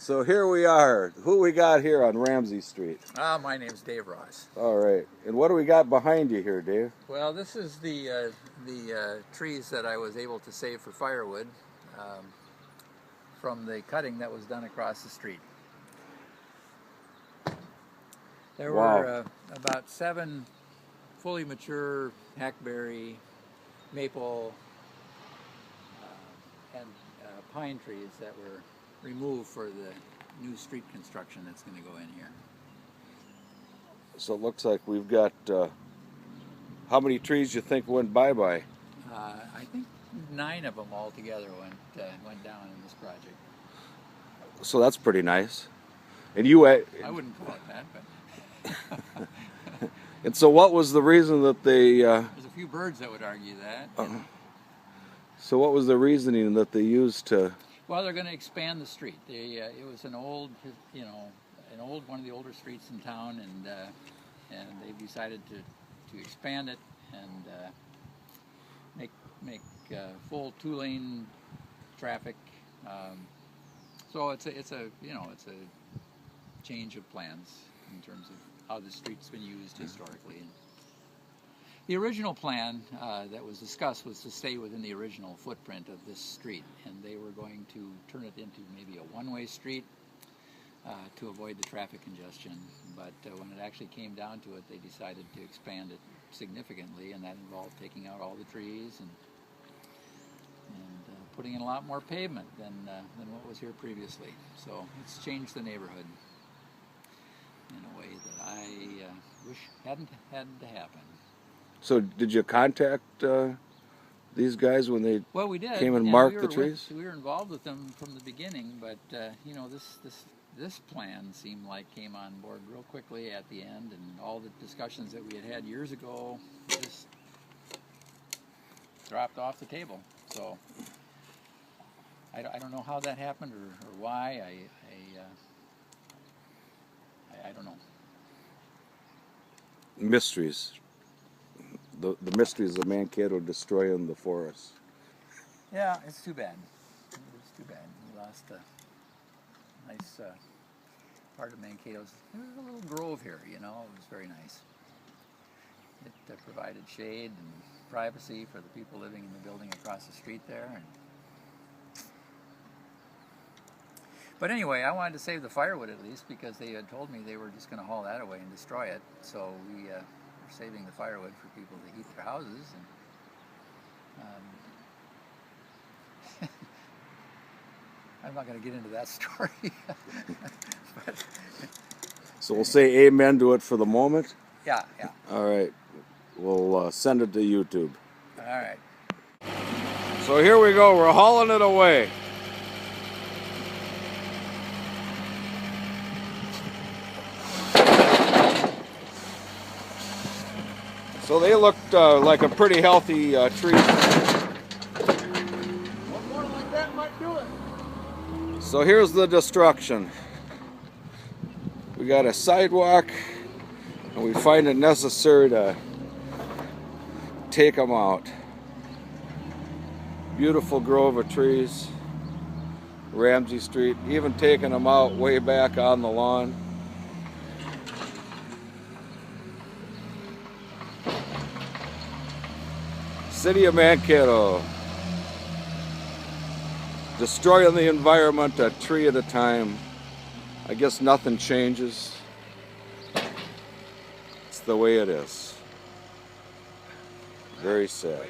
So here we are. Who we got here on Ramsey Street? My name's Dave Ross. All right. And what do we got behind you here, Dave? Well, this is the trees that I was able to save for firewood from the cutting that was done across the street. There were about 7 fully mature hackberry, maple, and pine trees that were removed for the new street construction that's going to go in here. So it looks like we've got, how many trees you think went bye-bye? I think 9 of them altogether went down in this project. So that's pretty nice. And you... I wouldn't call it that, but... And so what was the reason that they... There's a few birds that would argue that. So what was the reasoning that they used to... Well, they're going to expand the street. It was an old, one of the older streets in town, and they decided to expand it and make full 2-lane traffic. So it's a change of plans in terms of how the street's been used historically. And the original plan that was discussed was to stay within the original footprint of this street, and they were going to turn it into maybe a one-way street to avoid the traffic congestion. But when it actually came down to it, they decided to expand it significantly, and that involved taking out all the trees and putting in a lot more pavement than what was here previously. So it's changed the neighborhood in a way that I wish hadn't had to happen. So did you contact these guys when they we did. came and marked the trees? We were involved with them from the beginning, but this plan seemed like came on board real quickly at the end, and all the discussions that we had years ago just dropped off the table. So I don't know how that happened or why. I don't know. Mysteries. The mysteries of Mankato destroying the forest. Yeah, it's too bad. It's too bad. We lost a nice part of Mankato's. There was a little grove here, It was very nice. It provided shade and privacy for the people living in the building across the street there. But anyway, I wanted to save the firewood at least, because they had told me they were just going to haul that away and destroy it. So we were saving the firewood for people to heat their houses. And I'm not going to get into that story. But, so we'll say amen to it for the moment? Yeah. All right. We'll send it to YouTube. All right. So here we go. We're hauling it away. So they looked like a pretty healthy tree. One more like that might do it. So here's the destruction. We got a sidewalk, and we find it necessary to take them out. Beautiful grove of trees, Ramsey Street, even taking them out way back on the lawn. City of Mankato, destroying the environment a tree at a time. I guess nothing changes. It's the way it is. Very sad.